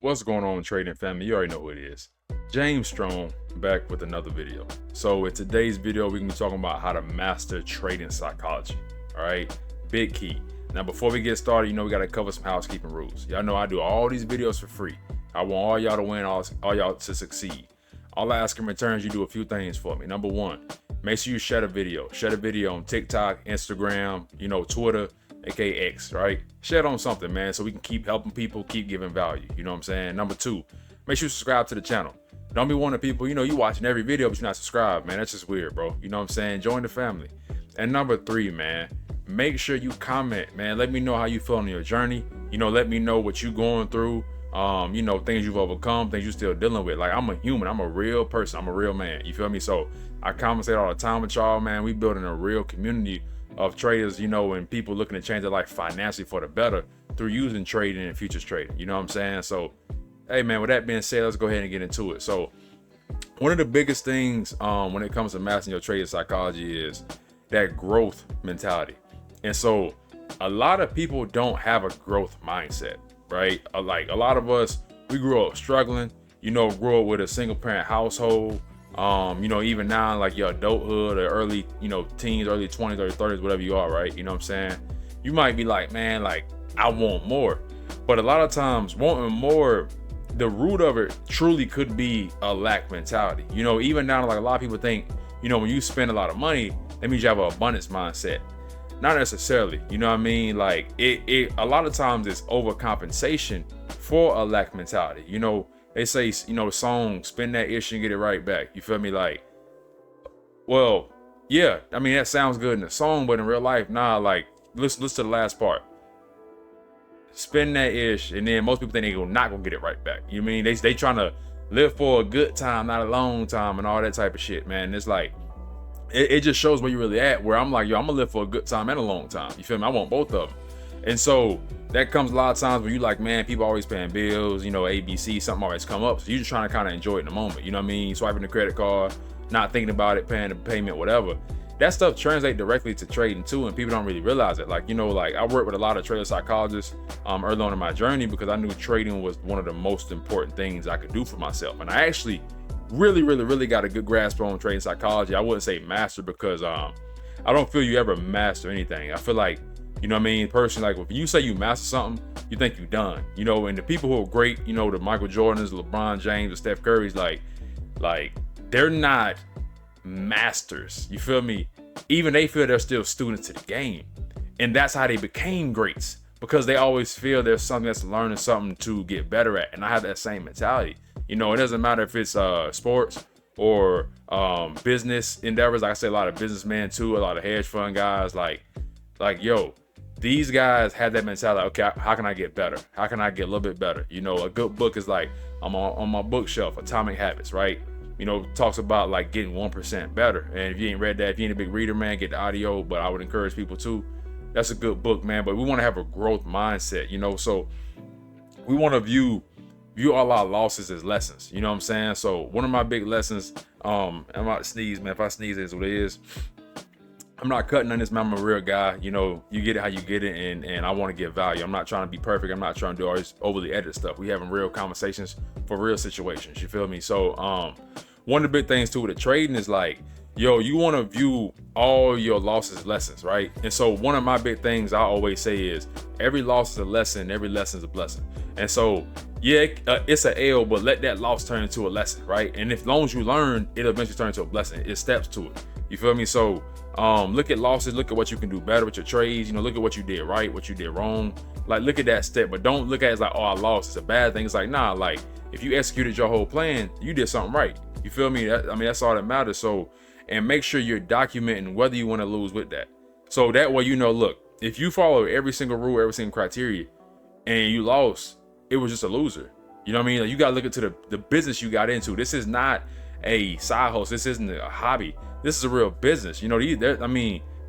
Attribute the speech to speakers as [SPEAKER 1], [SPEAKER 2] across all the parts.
[SPEAKER 1] What's going on, trading family? You already know who it is. James Strong back with another video. So in today's video, we can be talking about how to master trading psychology. All right, big key. Now, before we get started, we got to cover some housekeeping rules. Y'all know I do all these videos for free. I want all y'all to win, all y'all to succeed. All I ask in return is you do a few things for me. Number one, make sure you share the video. Share the video on TikTok, Instagram, Twitter, aka X, right? Share it on something, man, so we can keep helping people, keep giving value. You know what I'm saying? Number two, make sure you subscribe to the channel. Don't be one of the people, you watching every video, but you're not subscribed, man. That's just weird, bro. You know what I'm saying? Join the family. And number three, man, make sure you comment, man. Let me know how you feel on your journey. Let me know what you're going through. Things you've overcome, things you're still dealing with. Like, I'm a human, I'm a real person, I'm a real man. You feel me? So I conversate all the time with y'all, man. We building a real community of traders, and people looking to change their life financially for the better through using trading and futures trading. You know what I'm saying? So, hey, man, with that being said, let's go ahead and get into it. So one of the biggest things when it comes to mastering your trading psychology is that growth mentality. And so a lot of people don't have a growth mindset, right? Like, a lot of us, we grew up struggling, grew up with a single parent household. Even now, like your adulthood or early, teens, early 20s, early 30s, whatever you are, right? You know what I'm saying? You might be like, man, like, I want more. But a lot of times wanting more, the root of it truly could be a lack mentality. Even now, like, a lot of people think, when you spend a lot of money, that means you have an abundance mindset. Not necessarily, you know what I mean? Like, it a lot of times it's overcompensation for a lack mentality. They say, the song, spend that ish and get it right back. You feel me? Like, well, yeah, I mean, that sounds good in the song, but in real life, nah, like, listen to the last part. Spend that ish, and then most people think they're not gonna get it right back. You mean they trying to live for a good time, not a long time, and all that type of shit, man. It's like, it just shows where you really at, where I'm like, yo, I'm gonna live for a good time and a long time. You feel me? I want both of them. And so that comes a lot of times where you like, man, people always paying bills, ABC, something always come up. So you're just trying to kind of enjoy it in the moment. You know what I mean? Swiping the credit card, not thinking about it, paying the payment, whatever. That stuff translates directly to trading too, and people don't really realize it. Like, like, I worked with a lot of trader psychologists early on in my journey because I knew trading was one of the most important things I could do for myself. And I actually really got a good grasp on trading psychology. I wouldn't say master because I don't feel you ever master anything. I feel like, personally, like, if you say you master something, you think you're done. And the people who are great, the Michael Jordans, LeBron James, and Steph Curry's, like they're not masters. You feel me? Even they feel they're still students to the game. And that's how they became greats, because they always feel there's something that's learning something to get better at. And I have that same mentality. It doesn't matter if it's sports or business endeavors. Like I say, a lot of businessmen too, a lot of hedge fund guys, like, yo, these guys had that mentality. Okay, how can I get better? How can I get a little bit better? A good book is like, I'm on my bookshelf, Atomic Habits, right? Talks about like getting 1% better. And if you ain't read that, if you ain't a big reader, man, get the audio. But I would encourage people to. That's a good book, man. But we want to have a growth mindset, so we want to view all our losses as lessons. You know what I'm saying? So one of my big lessons, I'm about to sneeze, man. If I sneeze, it's what it is. I'm not cutting on this, man. I'm a real guy. You get it how you get it, and I want to give value. I'm not trying to be perfect. I'm not trying to do all this overly edited stuff. We having real conversations for real situations. You feel me? So one of the big things too with the trading is like, yo, you want to view all your losses as lessons, right? And so one of my big things I always say is every loss is a lesson, every lesson is a blessing. And so, yeah, it's an L, but let that loss turn into a lesson, right? And as long as you learn, it'll eventually turn into a blessing. It steps to it. You feel me? So look at losses, look at what you can do better with your trades, look at what you did right, what you did wrong. Like, look at that step, but don't look at it as like, oh, I lost, it's a bad thing. It's like, nah, like, if you executed your whole plan, you did something right. You feel me? That's all that matters. So, and make sure you're documenting whether you want to lose with that. So that way, look, if you follow every single rule, every single criteria, and you lost, it was just a loser. You know what I mean? Like, you got to look into the business you got into. This is not a side hustle. This isn't a hobby. This is a real business.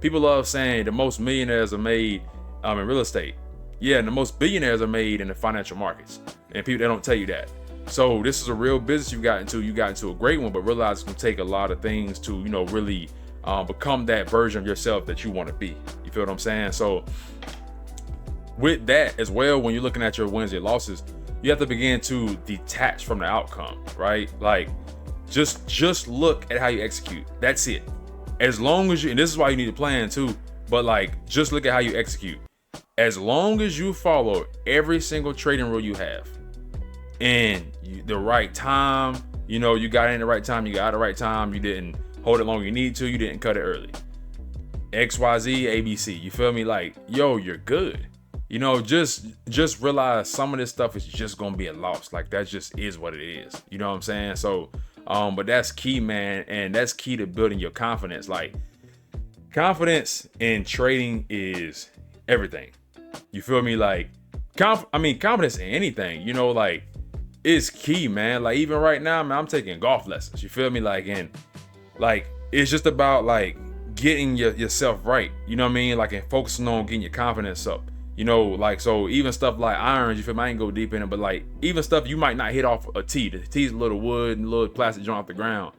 [SPEAKER 1] People love saying the most millionaires are made in real estate. Yeah, and the most billionaires are made in the financial markets. And people, they don't tell you that. So this is a real business you got into. You got into a great one, but realize it's gonna take a lot of things to, really become that version of yourself that you want to be. You feel what I'm saying? So with that as well, when you're looking at your wins and losses, you have to begin to detach from the outcome, right? Like just look at how you execute. That's it. As long as you, and this is why you need a plan too, but like just look at how you execute. As long as you follow every single trading rule you have and the right time, you know, you got in the right time, you got out the right time, you didn't hold it longer you need to, you didn't cut it early. XYZ, ABC, you feel me? Like, yo, you're good. You know, just realize some of this stuff is just gonna be a loss. Like that just is what it is. You know what I'm saying? So, but that's key, man, and that's key to building your confidence. Like, confidence in trading is everything. You feel me? Like, confidence in anything. You know, like, is key, man. Like, even right now, man, I'm taking golf lessons. You feel me? Like, and like, it's just about like getting yourself right. You know what I mean? Like, and focusing on getting your confidence up. You know, like, so even stuff like irons, you feel me? I ain't go deep in it, but like even stuff you might not hit off a tee. The tee's a little wood and a little plastic joint off the ground.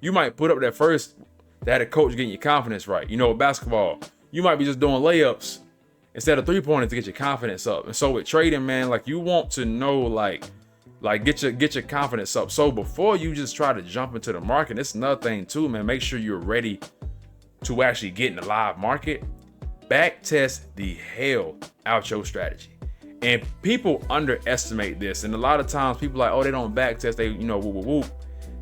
[SPEAKER 1] You might put up that first, that a coach getting your confidence right. You know, with basketball, you might be just doing layups instead of 3-pointers to get your confidence up. And so with trading, man, like you want to know, like get your confidence up. So before you just try to jump into the market, it's another thing too, man. Make sure you're ready to actually get in the live market. Back test the hell out your strategy. And people underestimate this. And a lot of times people like, oh, they don't back test, they, you know, whoop.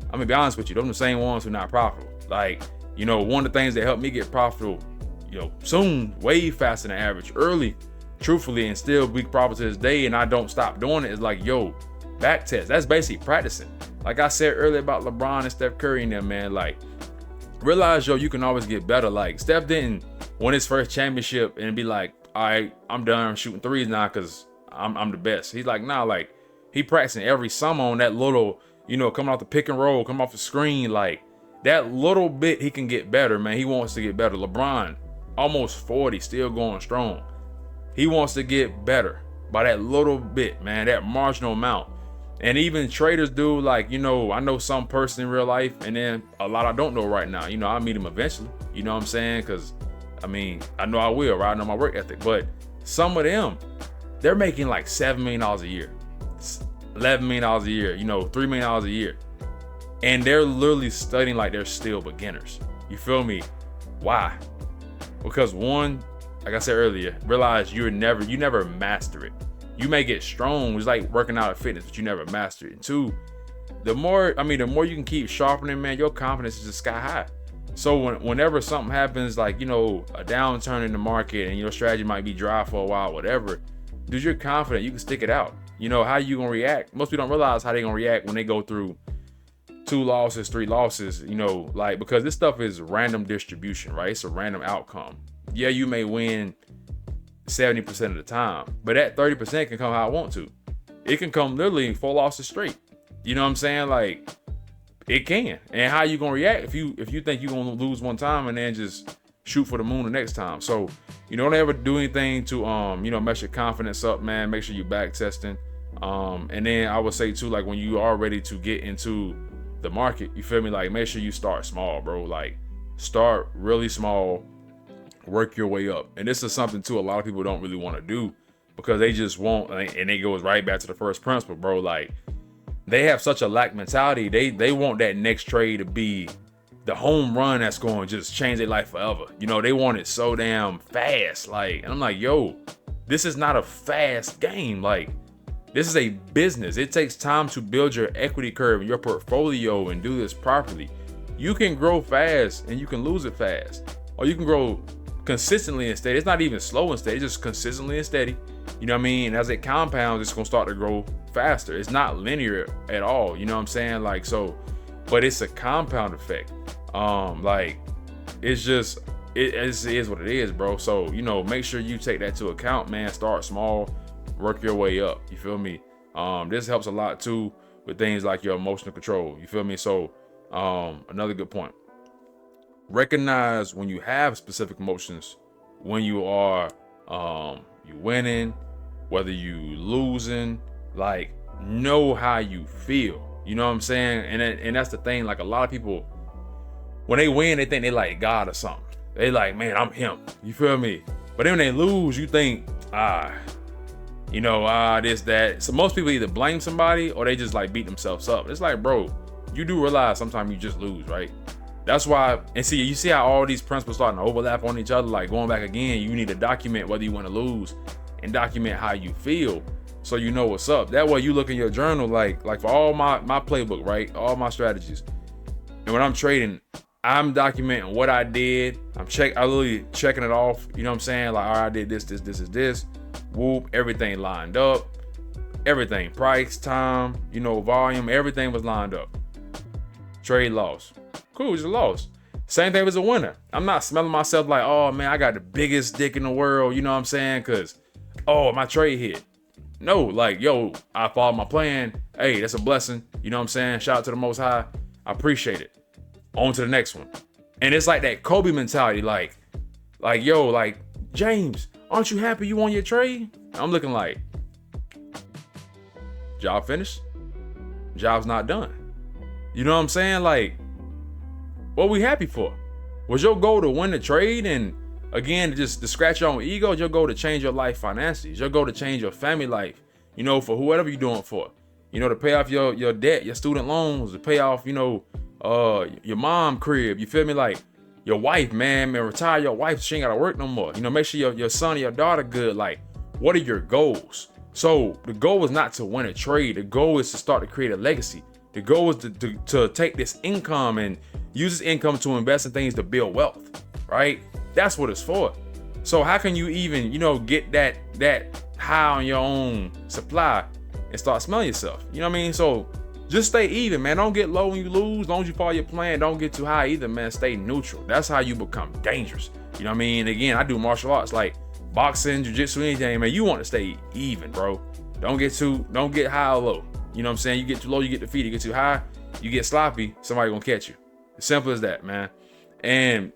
[SPEAKER 1] I'm gonna be honest with you, those are the same ones who are not profitable. Like, you know, one of the things that helped me get profitable, you know, soon, way faster than average, early, truthfully, and still be profitable to this day, and I don't stop doing it, is like, yo, back test. That's basically practicing. Like I said earlier about LeBron and Steph Curry and them, man, like, realize, yo, you can always get better. Like, Steph didn't win his first championship and be like, all right, I'm done shooting threes now because I'm the best. He's like, nah, like, he practicing every summer on that little, you know, coming off the pick and roll, come off the screen, like, that little bit he can get better, man. He wants to get better. LeBron, almost 40, still going strong. He wants to get better by that little bit, man, that marginal amount. And even traders do, like, you know, I know some person in real life, and then a lot I don't know right now. You know, I'll meet him eventually. You know what I'm saying? Because, I mean, I know I will, right? I know my work ethic. But some of them, they're making like $7 million a year, $11 million a year, you know, $3 million a year. And they're literally studying like they're still beginners. You feel me? Why? Because one, like I said earlier, realize you never master it. You may get strong. It's like working out at fitness, but you never master it. And two, the more you can keep sharpening, man, your confidence is just sky high. So whenever something happens, like, you know, a downturn in the market and your strategy might be dry for a while, whatever, dude, you're confident you can stick it out. You know, how you gonna react? Most people don't realize how they gonna react when they go through 2 losses, 3 losses, you know, like, because this stuff is random distribution, right? It's a random outcome. Yeah, you may win 70% of the time, but that 30% can come how I want to. It can come literally 4 losses straight. You know what I'm saying? Like, it can. And how you gonna react if you think you're gonna lose one time and then just shoot for the moon the next time? So you don't ever do anything to you know, mess your confidence up, man. Make sure you back testing. And then I would say too, like, when you are ready to get into the market, you feel me? Like, make sure you start small, bro. Like, start really small, work your way up. And this is something too a lot of people don't really want to do, because they just want, and it goes right back to the first principle, bro. Like, they have such a lack mentality. They want that next trade to be the home run that's going to just change their life forever. You know, they want it so damn fast. Like, and I'm like, yo, this is not a fast game. Like, this is a business. It takes time to build your equity curve and your portfolio and do this properly. You can grow fast and you can lose it fast, or you can grow consistently and steady. It's not even slow and steady, it's just consistently and steady. You know what I mean? And as it compounds, it's gonna start to grow faster. It's not linear at all. You know what I'm saying? Like, so, but it's a compound effect. Like, it's just, it is what it is, bro. So, you know, make sure you take that to account, man. Start small, work your way up. You feel me? This helps a lot too with things like your emotional control. You feel me? So, another good point. Recognize when you have specific emotions, when you are you winning, whether you losing. Like, know how you feel. You know what I'm saying? And that's the thing. Like, a lot of people, when they win, they think they like God or something. They like, man, I'm him. You feel me? But then when they lose, you think, This, that. So most people either blame somebody or they just like beat themselves up. It's like, bro, you do realize sometimes you just lose, right? That's why, and see, you see how all these principles starting to overlap on each other, like going back again, you need to document whether you want to lose and document how you feel so you know what's up. That way you look in your journal, like for all my playbook, right? All my strategies. And when I'm trading, I'm documenting what I did. I literally checking it off. You know what I'm saying? Like, all right, I did this. Whoop, everything lined up. Everything, price, time, volume, everything was lined up. Trade loss. Cool, it's a loss. Same thing as a winner. I'm not smelling myself like, oh man, I got the biggest dick in the world. You know what I'm saying? Cause, oh, my trade hit. No, like, yo, I followed my plan. Hey, that's a blessing. You know what I'm saying? Shout out to the Most High. I appreciate it. On to the next one. And it's like that Kobe mentality, like, yo, like, James, aren't you happy you won your trade? I'm looking like, job finished? Job's not done. You know what I'm saying? Like, what we happy for? Was your goal to win the trade and again, just to scratch your own ego? Your goal to change your life financially? Your goal to change your family life? For whatever you're doing for. To pay off your debt, your student loans, to pay off, your mom crib. You feel me? Like your wife, man, retire your wife. She ain't gotta work no more. Make sure your son or your daughter good. Like, what are your goals? So the goal is not to win a trade. The goal is to start to create a legacy. The goal is to take this income and use this income to invest in things to build wealth, right? That's what it's for. So how can you even, get that high on your own supply and start smelling yourself? You know what I mean? So just stay even, man. Don't get low when you lose. As long as you follow your plan, don't get too high either, man. Stay neutral. That's how you become dangerous. You know what I mean? Again, I do martial arts like boxing, jiu-jitsu, anything, man. You want to stay even, bro. Don't get high or low. You know what I'm saying? You get too low, you get defeated. You get too high, you get sloppy, somebody gonna catch you. As simple as that, man. And,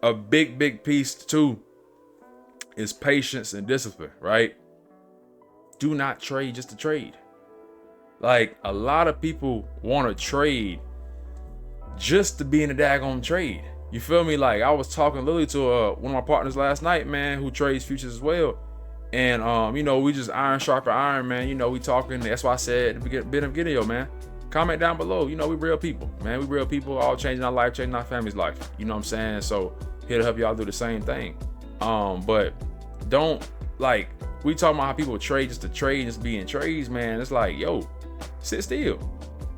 [SPEAKER 1] a big piece too is patience and discipline, right? Do not trade just to trade. Like, a lot of people want to trade just to be in a daggone trade. You feel me? Like, I was talking literally to one of my partners last night, man, who trades futures as well. And, we just iron sharpen iron, man. We talking. That's why I said at the beginning of the video, man, comment down below. We real people, man. We real people, all changing our life, changing our family's life. You know what I'm saying? So here to help y'all do the same thing. But don't, like, we talking about how people trade just to trade, just be in trades, man. It's like, yo, sit still.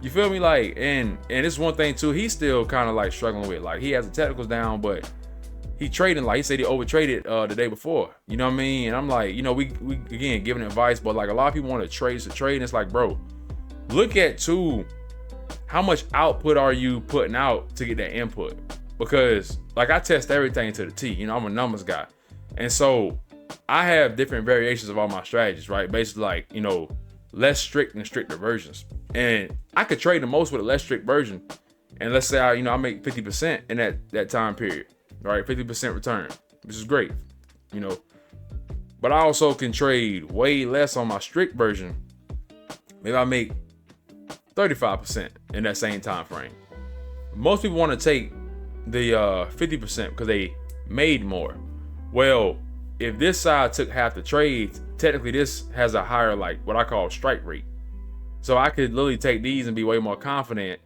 [SPEAKER 1] You feel me? Like, and it's one thing too, he's still kind of like struggling with. Like, he has the technicals down, but he trading, like he said he overtraded the day before. You know what I mean? And I'm like, we again giving advice, but like a lot of people want to trade to trade. And it's like, bro, look at too, how much output are you putting out to get that input? Because like I test everything to the T. I'm a numbers guy. And so I have different variations of all my strategies, right? Basically like, less strict and stricter versions. And I could trade the most with a less strict version. And let's say I make 50% in that time period. Right, 50% return, which is great, But I also can trade way less on my strict version. Maybe I make 35% in that same time frame. Most people want to take the 50% because they made more. Well, if this side took half the trades, technically this has a higher, like what I call strike rate. So I could literally take these and be way more confident,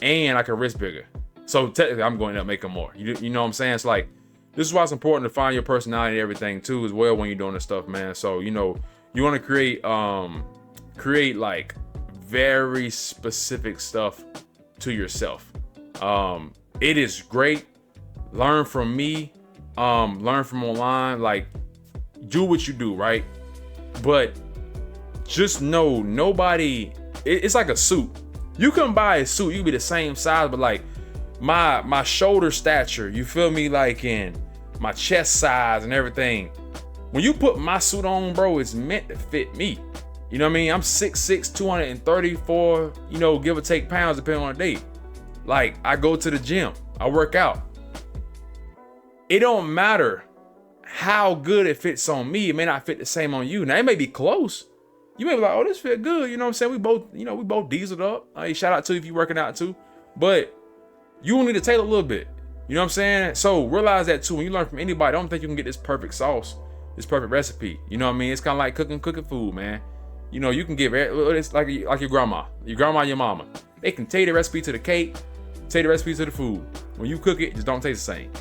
[SPEAKER 1] and I can risk bigger. So technically, I'm going to make them more. You know what I'm saying? It's like, this is why it's important to find your personality and everything too as well when you're doing this stuff, man. So, you want to create like very specific stuff to yourself. It is great. Learn from me. Learn from online. Like, do what you do, right? But just know it's like a suit. You can buy a suit. You can be the same size, but like, my shoulder stature, you feel me, like in my chest size and everything, when you put my suit on, bro, it's meant to fit me. You know what I mean? I'm 6'6", 234, give or take pounds depending on the day. Like, I go to the gym, I work out. It don't matter how good it fits on me. It may not fit the same on you. Now, it may be close. You may be like, oh, this fit good. You know what I'm saying? We both dieseled up. Hey, shout out to you if you're working out too. But you will need to tailor a little bit. You know what I'm saying? So realize that too. When you learn from anybody, don't think you can get this perfect sauce. this perfect recipe. You know what I mean? It's kind of like cooking food, man. You know, you can give it's like your grandma, your mama. They can tell you the recipe to the cake, tell you the recipe to the food. When you cook it, just don't taste the same.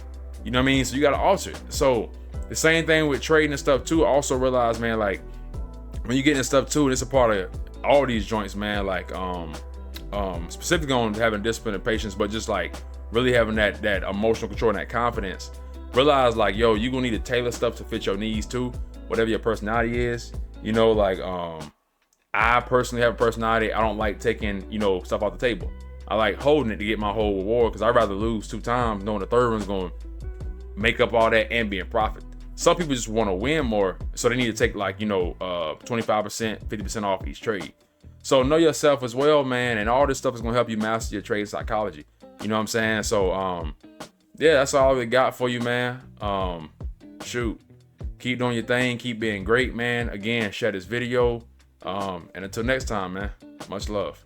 [SPEAKER 1] You know what I mean? So you gotta alter it. So the same thing with trading and stuff too. I also realize, man, like when you get into stuff too, and it's a part of all these joints, man. Like specifically on having discipline and patience, but just like really having that emotional control and that confidence. Realize like, yo, you gonna need to tailor stuff to fit your needs too, whatever your personality is. You know, like I personally have a personality. I don't like taking, you know, stuff off the table. I like holding it to get my whole reward, because I'd rather lose 2 times knowing the third one's going to make up all that and be in profit. Some people just want to win more, so they need to take like, you know, 25%, 50% off each trade. So know yourself as well, man, and all this stuff is going to help you master your trade psychology. You know what I'm saying? So yeah, that's all we got for you, man. Shoot, keep doing your thing, keep being great, man. Again, share this video, and until next time, man, much love.